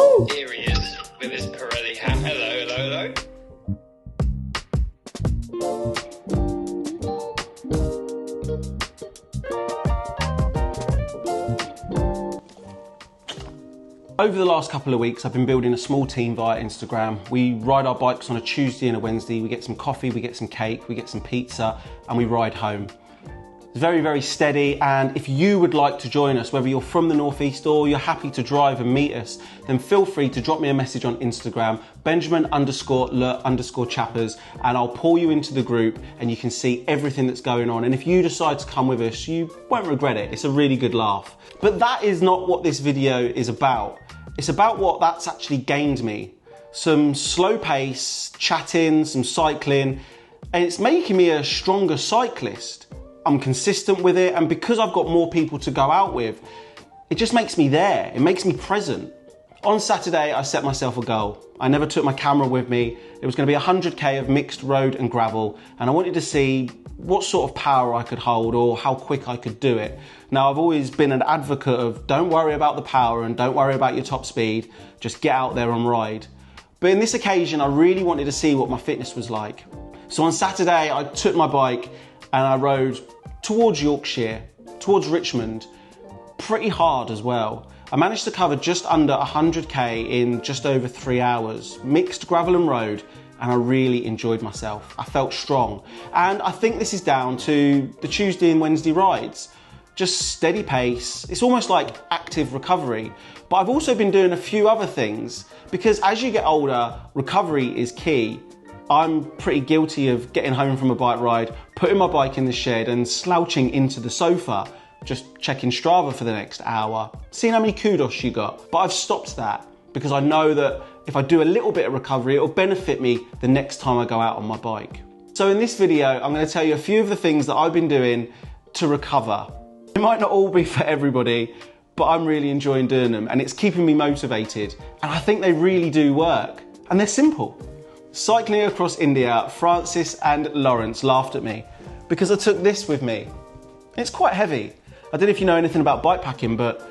Woo! Here he is with his Pirelli hat. Hello, hello, hello. Over the last couple of weeks, I've been building a small team via Instagram. We ride our bikes on a Tuesday and a Wednesday. We get some coffee, we get some cake, we get some pizza, and we ride home. It's very, very steady, and if you would like to join us, whether you're from the Northeast or you're happy to drive and meet us, then feel free to drop me a message on Instagram, Benjamin_le_chappers, and I'll pull you into the group and you can see everything that's going on. And if you decide to come with us, you won't regret it. It's a really good laugh. But that is not what this video is about. It's about what that's actually gained me. Some slow pace, chatting, some cycling, and it's making me a stronger cyclist. I'm consistent with it, and because I've got more people to go out with, it just makes me there. It makes me present. On Saturday, I set myself a goal. I never took my camera with me. It was going to be 100k of mixed road and gravel, and I wanted to see what sort of power I could hold or how quick I could do it. Now, I've always been an advocate of don't worry about the power and don't worry about your top speed, just get out there and ride. But in this occasion, I really wanted to see what my fitness was like. So on Saturday, I took my bike and I rode towards Yorkshire, towards Richmond, pretty hard as well. I managed to cover just under 100k in just over 3 hours, mixed gravel and road, and I really enjoyed myself. I felt strong. And I think this is down to the Tuesday and Wednesday rides. Just steady pace. It's almost like active recovery. But I've also been doing a few other things because as you get older, recovery is key. I'm pretty guilty of getting home from a bike ride, putting my bike in the shed and slouching into the sofa, just checking Strava for the next hour, seeing how many kudos you got. But I've stopped that because I know that if I do a little bit of recovery, it'll benefit me the next time I go out on my bike. So in this video, I'm going to tell you a few of the things that I've been doing to recover. It might not all be for everybody, but I'm really enjoying doing them and it's keeping me motivated. And I think they really do work. And they're simple. Cycling across India, Francis and Lawrence laughed at me because I took this with me. It's quite heavy. I don't know if you know anything about bikepacking, but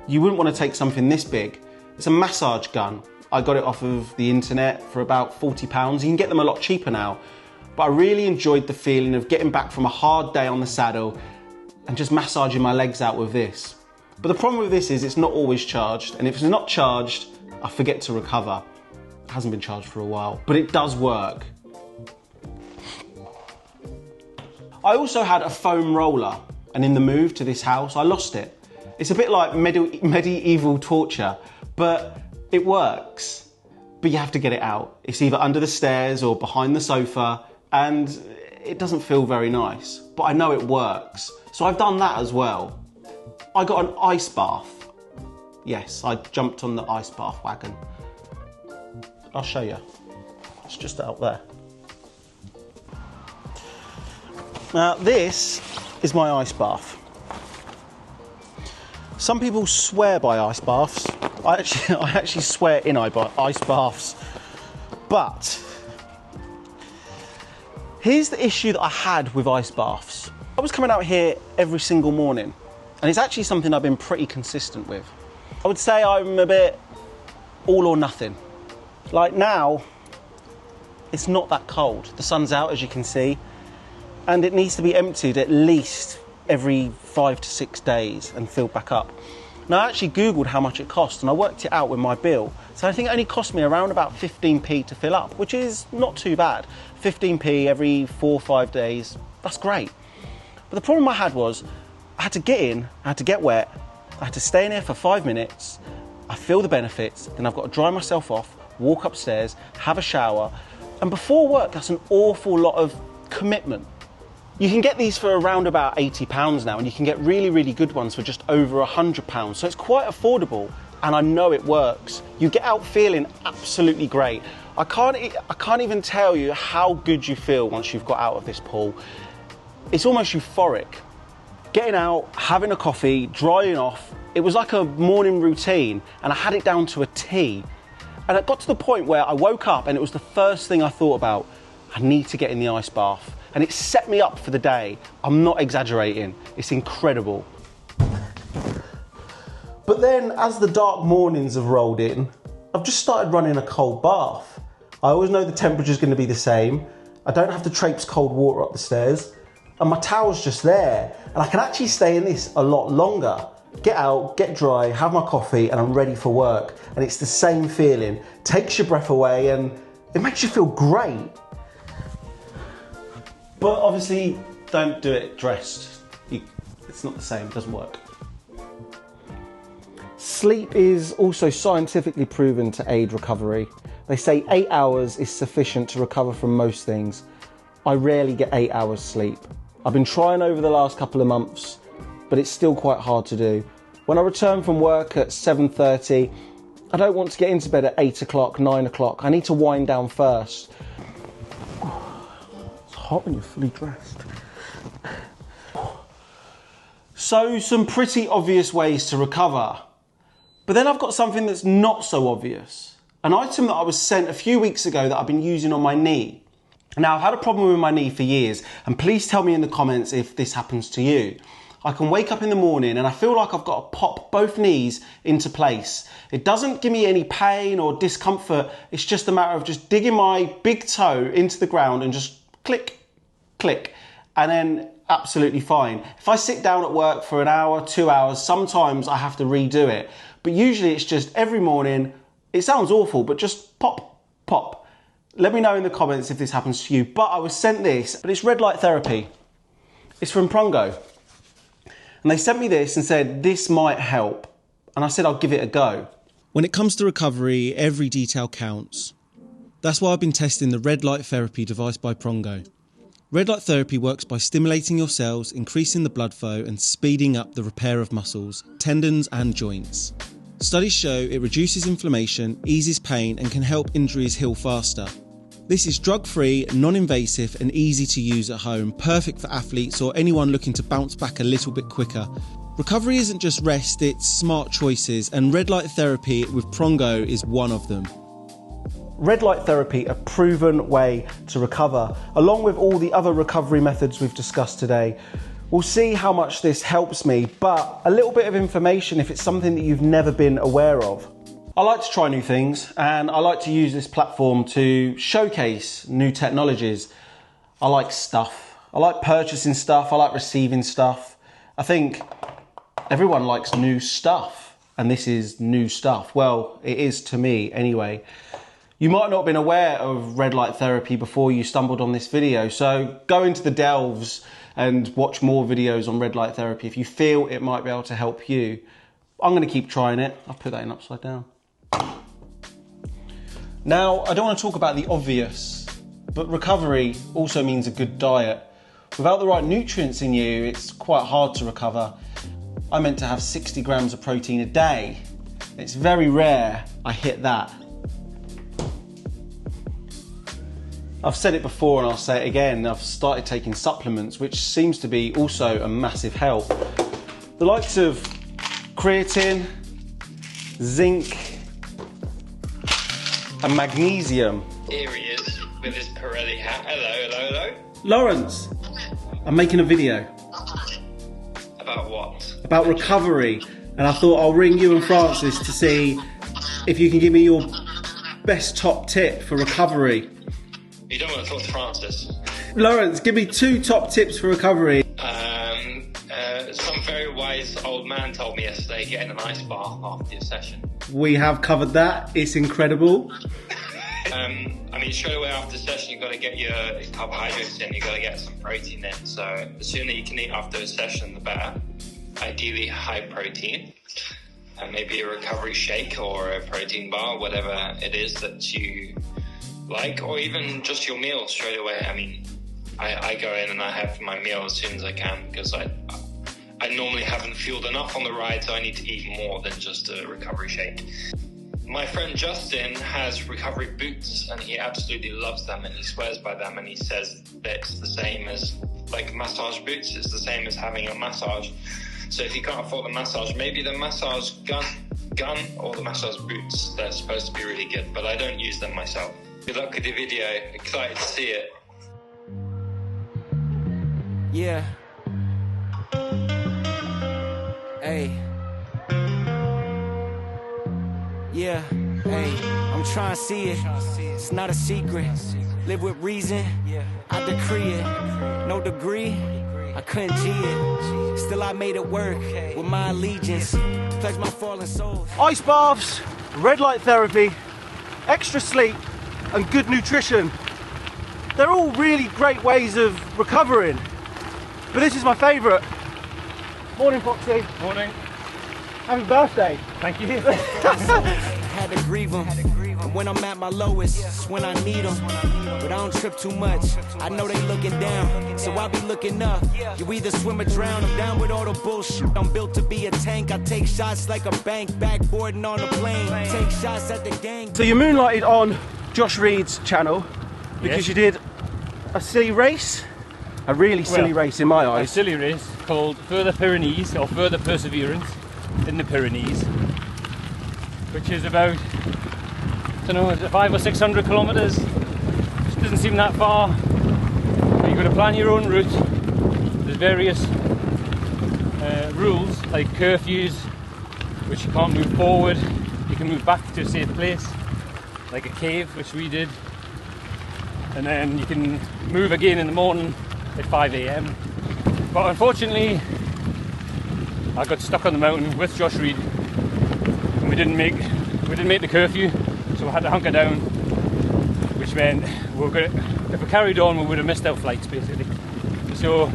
you wouldn't want to take something this big. It's a massage gun. I got it off of the internet for about £40. You can get them a lot cheaper now. But I really enjoyed the feeling of getting back from a hard day on the saddle and just massaging my legs out with this. But the problem with this is it's not always charged, and if it's not charged, I forget to recover. It hasn't been charged for a while, but it does work. I also had a foam roller, and in the move to this house, I lost it. It's a bit like medieval torture, but it works. But you have to get it out. It's either under the stairs or behind the sofa, and it doesn't feel very nice, but I know it works. So I've done that as well. I got an ice bath. Yes, I jumped on the ice bath wagon. I'll show you. It's just out there. Now this is my ice bath. Some people swear by ice baths. I actually swear in ice baths. But here's the issue that I had with ice baths. I was coming out here every single morning, and it's actually something I've been pretty consistent with. I would say I'm a bit all or nothing. Like now, it's not that cold. The sun's out, as you can see, and it needs to be emptied at least every 5 to 6 days and filled back up. Now, I actually Googled how much it cost, and I worked it out with my bill. So I think it only cost me around about 15p to fill up, which is not too bad. 15p every 4 or 5 days, that's great. But the problem I had was, I had to get in, I had to get wet, I had to stay in here for 5 minutes, I feel the benefits, then I've got to dry myself off, walk upstairs, have a shower, and before work, that's an awful lot of commitment. You can get these for around about £80 now, and you can get really, really good ones for just over £100. So it's quite affordable, and I know it works. You get out feeling absolutely great. I can't even tell you how good you feel once you've got out of this pool. It's almost euphoric. Getting out, having a coffee, drying off, it was like a morning routine, and I had it down to a T. And it got to the point where I woke up and it was the first thing I thought about. I need to get in the ice bath. And it set me up for the day. I'm not exaggerating. It's incredible. But then as the dark mornings have rolled in, I've just started running a cold bath. I always know the temperature's going to be the same. I don't have to traipse cold water up the stairs, and my towel's just there. And I can actually stay in this a lot longer. Get out, get dry, have my coffee, and I'm ready for work. And it's the same feeling. Takes your breath away and it makes you feel great. But obviously, don't do it dressed. It's not the same, it doesn't work. Sleep is also scientifically proven to aid recovery. They say 8 hours is sufficient to recover from most things. I rarely get 8 hours sleep. I've been trying over the last couple of months, but it's still quite hard to do. When I return from work at 7:30, I don't want to get into bed at 8 o'clock, 9 o'clock. I need to wind down first. It's hot when you're fully dressed. So, some pretty obvious ways to recover. But then I've got something that's not so obvious. An item that I was sent a few weeks ago that I've been using on my knee. Now, I've had a problem with my knee for years, and please tell me in the comments if this happens to you. I can wake up in the morning and I feel like I've got to pop both knees into place. It doesn't give me any pain or discomfort. It's just a matter of just digging my big toe into the ground and just click, click, and then absolutely fine. If I sit down at work for an hour, 2 hours, sometimes I have to redo it. But usually it's just every morning. It sounds awful, but just pop, pop. Let me know in the comments if this happens to you. But I was sent this, but it's red light therapy. It's from PRUNGO. And they sent me this and said, this might help. And I said, I'll give it a go. When it comes to recovery, every detail counts. That's why I've been testing the red light therapy device by PRUNGO. Red light therapy works by stimulating your cells, increasing the blood flow and speeding up the repair of muscles, tendons and joints. Studies show it reduces inflammation, eases pain and can help injuries heal faster. This is drug-free, non-invasive and easy to use at home, perfect for athletes or anyone looking to bounce back a little bit quicker. Recovery isn't just rest, it's smart choices, and red light therapy with PRUNGO is one of them. Red light therapy, a proven way to recover, along with all the other recovery methods we've discussed today. We'll see how much this helps me, but a little bit of information if it's something that you've never been aware of. I like to try new things, and I like to use this platform to showcase new technologies. I like stuff. I like purchasing stuff. I like receiving stuff. I think everyone likes new stuff, and this is new stuff. Well, it is to me anyway. You might not have been aware of red light therapy before you stumbled on this video, so go into the delves and watch more videos on red light therapy if you feel it might be able to help you. I'm going to keep trying it. I'll put that in upside down. Now, I don't want to talk about the obvious, but recovery also means a good diet. Without the right nutrients in you, it's quite hard to recover. I'm meant to have 60 grams of protein a day. It's very rare I hit that. I've said it before and I'll say it again, I've started taking supplements, which seems to be also a massive help. The likes of creatine, zinc, and magnesium. Here he is with his Pirelli hat. Hello, hello, hello. Lawrence, I'm making a video. About what? About recovery, and I thought I'll ring you and Francis to see if you can give me your best top tip for recovery. You don't want to talk to Francis? Lawrence, give me 2 top tips for recovery. Some very wise old man told me yesterday, get in an ice bath after your session. We have covered that. It's incredible. I mean, straight away after the session, you've got to get your carbohydrates in, you've got to get some protein in. So the sooner you can eat after a session, the better. Ideally high protein, and maybe a recovery shake or a protein bar, whatever it is that you like, or even just your meal straight away. I mean, I go in and I have my meal as soon as I can, because I normally haven't fueled enough on the ride, so I need to eat more than just a recovery shake. My friend Justin has recovery boots, and he absolutely loves them, and he swears by them, and he says that it's the same as like massage boots. It's the same as having a massage. So if you can't afford the massage, maybe the massage gun or the massage boots. They're supposed to be really good, but I don't use them myself. Good luck with the video. Excited to see it. Yeah. Hey. Yeah, hey, I'm trying to see it. It's not a secret. Live with reason, I decree it. No degree, I couldn't G it. Still I made it work with my allegiance. Pledge my fallen soul. Ice baths, red light therapy, extra sleep, and good nutrition. They're all really great ways of recovering. But this is my favourite. Morning, Foxy. Morning. Happy birthday. Thank you. Had to grieve them. And when I'm at my lowest, it's when I need them. But I don't trip too much. I know they looking down, so I'll be looking up. You either swim or drown. I'm down with all the bullshit. I'm built to be a tank. I take shots like a bank, backboarding on a plane. Take shots at the gang. So you moonlighted on Josh Reed's channel because you did a silly race. A really silly race in my A eyes. silly race called Further Pyrenees, or Further Perseverance in the Pyrenees, which is about, I don't know, is it 500 or 600 kilometres? Which doesn't seem that far. But you've got to plan your own route. There's various rules, like curfews, which you can't move forward. You can move back to a safe place, like a cave, which we did. And then you can move again in the morning at 5 AM. But unfortunately, I got stuck on the mountain with Josh Reed, and we didn't make the curfew, so we had to hunker down, which meant if we carried on, we would have missed our flights basically. So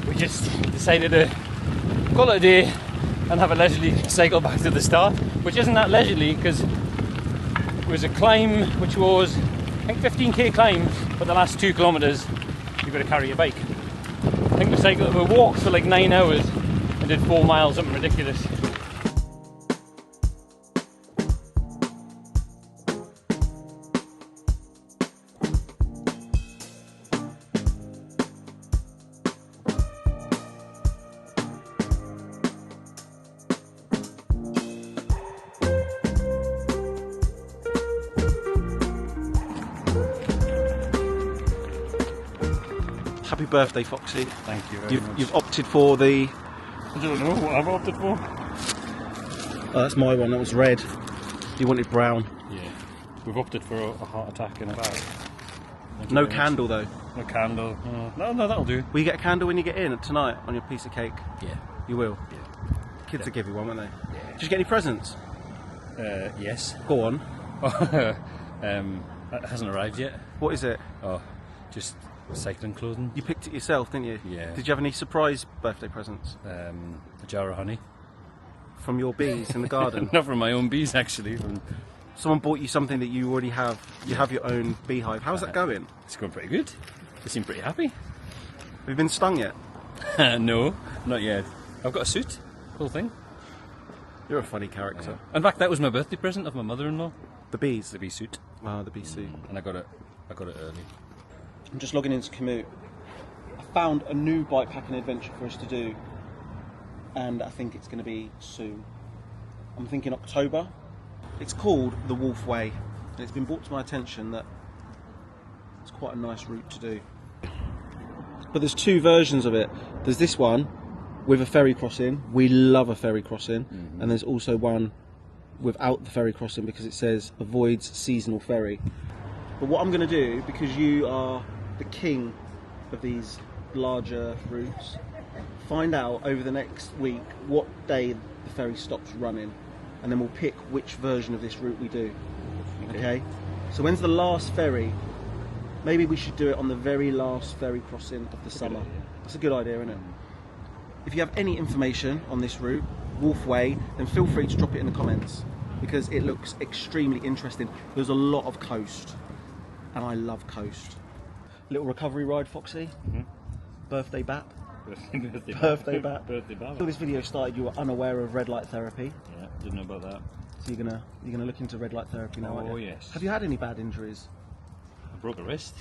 we just decided to call it a day and have a leisurely cycle back to the start, which isn't that leisurely because it was a climb which was, I think, 15k climb, but the last 2 kilometres you've got to carry your bike. I think we walked for like 9 hours and did 4 miles, something ridiculous. Happy birthday, Foxy. Thank you very much. You've opted for the... I don't know what I've opted for. Oh, that's my one, that was red. You wanted brown. Yeah, we've opted for a heart attack in a bag. No candle though. No candle. No, that'll do. Will you get a candle when you get in tonight on your piece of cake? Yeah. You will? Yeah. Kids will give you one, won't they? Yeah. Did you get any presents? Yes. Go on. That hasn't arrived yet. What is it? Oh, just cycling clothing. You picked it yourself, didn't you? Yeah. Did you have any surprise birthday presents? A jar of honey. From your bees in the garden? Not from my own bees, actually. Someone bought you something that you already have. You have your own beehive. How's that going? It's going pretty good. They seem pretty happy. Have you been stung yet? No, not yet. I've got a suit. Whole thing. You're a funny character. Yeah. In fact, that was my birthday present of my mother-in-law. The bees? The bee suit. Ah, the bee suit. And I got it early. I'm just logging into Commute. I found a new bikepacking adventure for us to do, and I think it's going to be soon. I'm thinking October. It's called the Wolf Way, and it's been brought to my attention that it's quite a nice route to do. But there's 2 versions of it. There's this one with a ferry crossing. We love a ferry crossing. Mm-hmm. And there's also one without the ferry crossing because it says avoids seasonal ferry. But what I'm going to do, because you are the king of these larger routes, find out over the next week what day the ferry stops running, and then we'll pick which version of this route we do. Okay? So when's the last ferry? Maybe we should do it on the very last ferry crossing of the summer. That's a good idea, isn't it? If you have any information on this route, Wolf Way, then feel free to drop it in the comments, because it looks extremely interesting. There's a lot of coast, and I love coast. Little recovery ride, Foxy. Mm-hmm. Birthday bap. Birthday bap. Until this video started, you were unaware of red light therapy. Yeah, didn't know about that. So you're gonna look into red light therapy now, aren't you? Oh yes. Have you had any bad injuries? I broke a wrist.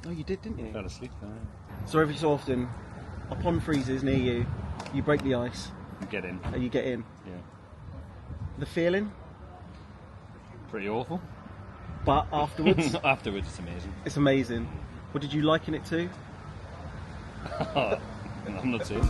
Oh, you did, didn't you? Fell asleep. So every so often, a pond freezes near you, you break the ice. You get in. And you get in. Yeah. The feeling? Pretty awful. But afterwards? Afterwards, it's amazing. It's amazing. What did you liken it to? I'm not saying.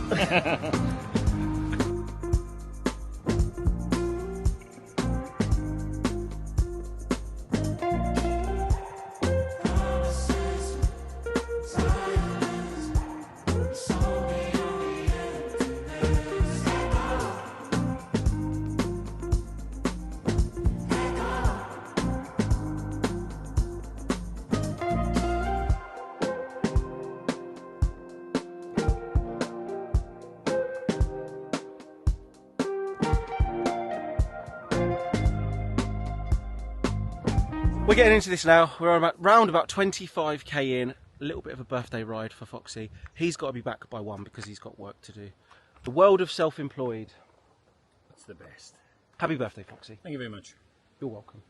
we're getting into this now. We're around about 25k in. A little bit of a birthday ride for Foxy. He's got to be back by 1 because he's got work to do. The world of self-employed. That's the best. Happy birthday, Foxy. Thank you very much. You're welcome.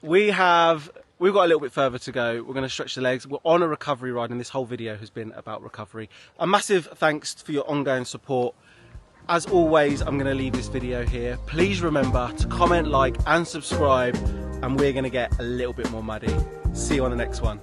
We've got a little bit further to go. We're going to stretch the legs. We're on a recovery ride, and this whole video has been about recovery. A massive thanks for your ongoing support. As always, I'm going to leave this video here. Please remember to comment, like, and subscribe, and we're going to get a little bit more muddy. See you on the next one.